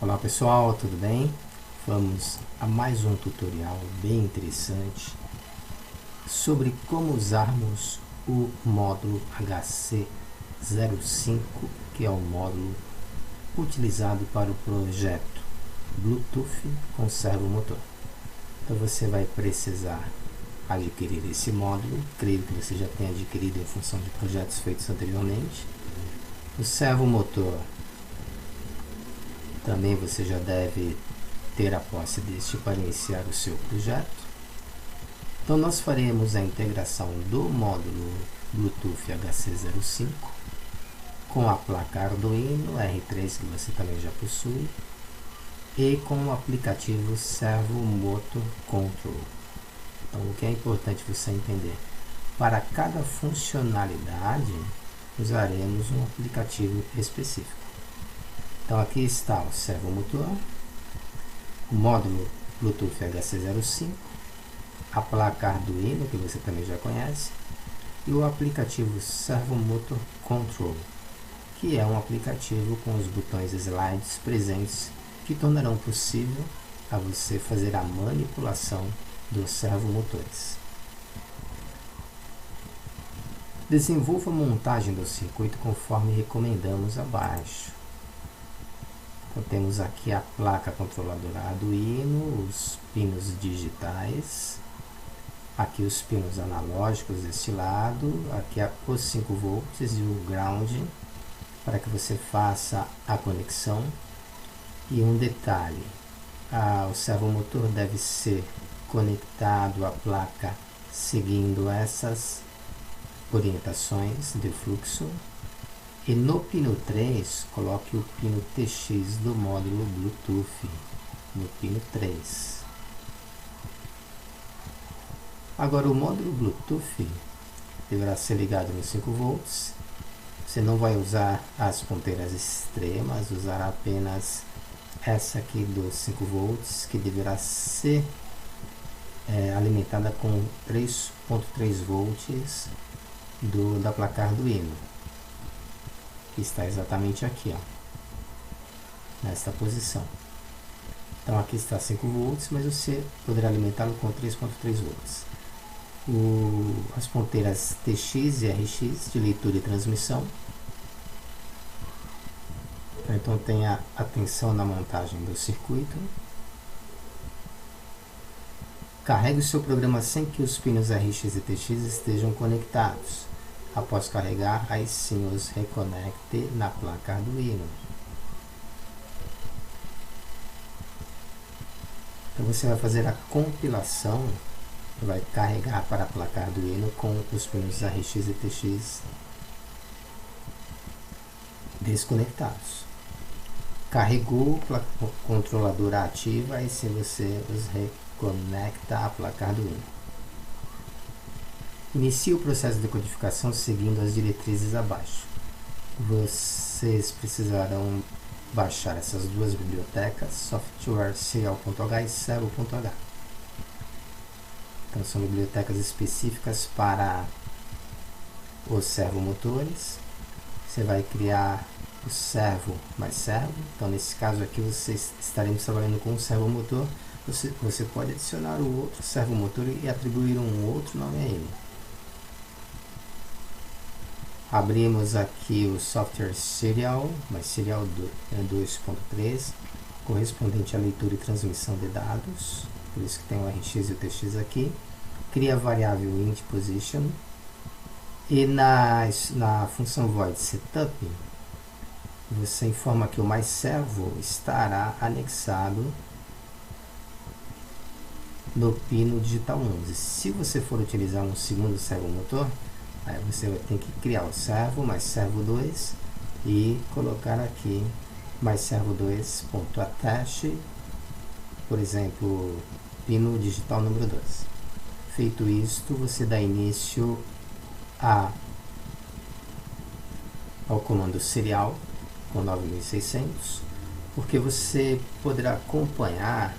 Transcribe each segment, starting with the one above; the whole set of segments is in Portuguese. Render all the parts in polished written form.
Olá pessoal, tudo bem? Vamos a mais um tutorial bem interessante sobre como usarmos o módulo HC05, que é o módulo utilizado para o projeto Bluetooth com servomotor. Então você vai precisar adquirir esse módulo, creio que você já tenha adquirido em função de projetos feitos anteriormente. O servomotor também você já deve ter a posse deste para iniciar o seu projeto. Então nós faremos a integração do módulo Bluetooth HC05 com a placa Arduino R3 que você também já possui e com o aplicativo Servomotor Control. Então o que é importante você entender, para cada funcionalidade usaremos um aplicativo específico. Então aqui está o servomotor, o módulo Bluetooth HC05, a placa Arduino, que você também já conhece, e o aplicativo Servomotor Control, que é um aplicativo com os botões slides presentes que tornarão possível a você fazer a manipulação dos servomotores. Desenvolva a montagem do circuito conforme recomendamos abaixo. Então, temos aqui a placa controladora Arduino, os pinos digitais, aqui os pinos analógicos deste lado, aqui os 5 volts e o ground, para que você faça a conexão. E um detalhe, o servomotor deve ser conectado à placa seguindo essas orientações de fluxo. E no pino 3, coloque o pino TX do módulo Bluetooth, no pino 3. Agora o módulo Bluetooth deverá ser ligado nos 5 volts. Você não vai usar as ponteiras extremas, usará apenas essa aqui dos 5 volts, que deverá ser alimentada com 3.3 volts da placa Arduino, que está exatamente aqui, nesta posição. Então aqui está 5 volts, mas você poderá alimentá-lo com 3.3 volts. As ponteiras TX e RX de leitura e transmissão. Então tenha atenção na montagem do circuito. Carregue o seu programa sem que os pinos RX e TX estejam conectados. Após carregar, aí sim os reconecte na placa Arduino. Então você vai fazer a compilação, vai carregar para a placa Arduino com os pinos RX e TX desconectados. Carregou a controladora ativa e se você os reconecta à placa Arduino. Inicie o processo de codificação seguindo as diretrizes abaixo. Vocês precisarão baixar essas duas bibliotecas, software.serial.h e servo.h. Então são bibliotecas específicas para os servomotores. Você vai criar o servo mais servo. Então nesse caso aqui estaremos trabalhando com um servomotor. Você pode adicionar o outro servomotor e atribuir um outro nome a ele. Abrimos aqui o software serial, mas serial 2.3, correspondente à leitura e transmissão de dados, por isso que tem o RX e o TX aqui. Cria a variável int position e na função void setup você informa que o mais servo estará anexado no pino digital 11. Se você for utilizar um segundo servomotor, aí você vai ter que criar o servo mais servo 2 e colocar aqui mais servo 2.attach, por exemplo, pino digital número 2. Feito isto, você dá início ao comando serial com 9600, porque você poderá acompanhar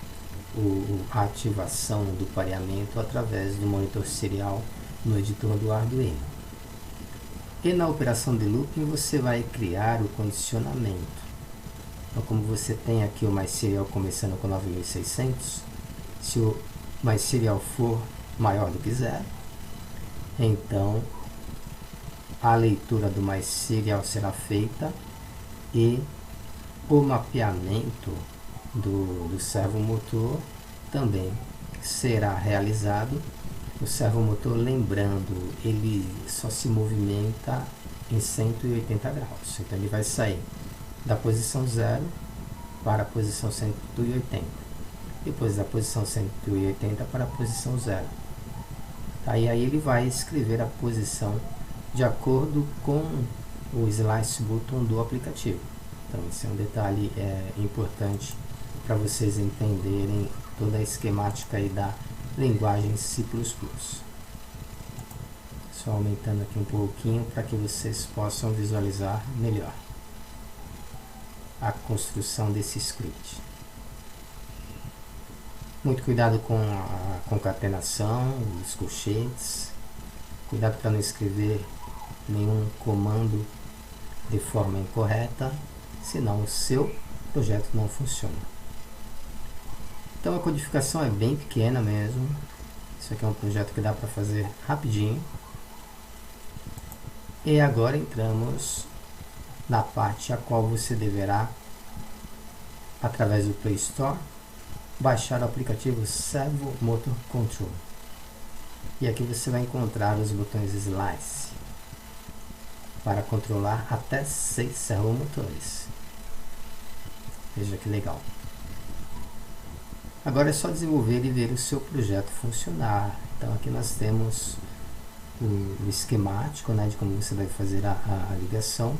a ativação do pareamento através do monitor serial no editor do Arduino. E na operação de looping você vai criar o condicionamento. Então, como você tem aqui o MySerial começando com 9.600, se o MySerial for maior do que 0, então a leitura do MySerial será feita e o mapeamento do servomotor também será realizado. O servomotor, lembrando, ele só se movimenta em 180 graus. Então ele vai sair da posição 0 para a posição 180. Depois da posição 180 para a posição 0. Tá? E aí ele vai escrever a posição de acordo com o slice button do aplicativo. Então esse é um detalhe importante para vocês entenderem toda a esquemática aí da linguagem C++. Só aumentando aqui um pouquinho para que vocês possam visualizar melhor a construção desse script. Muito cuidado com a concatenação, os colchetes. Cuidado para não escrever nenhum comando de forma incorreta, senão o seu projeto não funciona. Então a codificação é bem pequena mesmo. Isso aqui é um projeto que dá para fazer rapidinho. E agora entramos na parte a qual você deverá, através do Play Store, baixar o aplicativo Servo Motor Control. E aqui você vai encontrar os botões Slice para controlar até 6 servomotores. Veja que legal. Agora é só desenvolver e ver o seu projeto funcionar. Então aqui nós temos o esquemático, né, de como você vai fazer a ligação.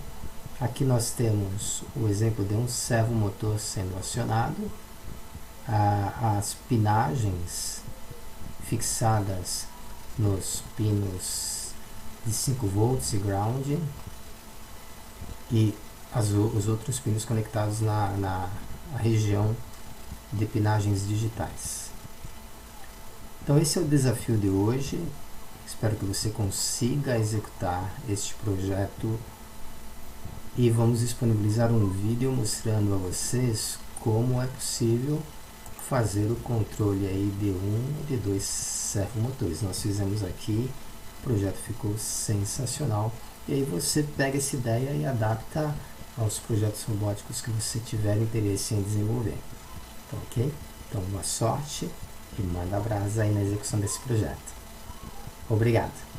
Aqui nós temos o exemplo de um servomotor sendo acionado, as pinagens fixadas nos pinos de 5 volts e ground e os outros pinos conectados na região de pinagens digitais. Então esse é o desafio de hoje. Espero que você consiga executar este projeto e vamos disponibilizar um vídeo mostrando a vocês como é possível fazer o controle aí de um e de 2 servomotores. Nós fizemos aqui, o projeto ficou sensacional. E aí você pega essa ideia e adapta aos projetos robóticos que você tiver interesse em desenvolver. Então, ok? Então, boa sorte e manda brasa aí na execução desse projeto. Obrigado!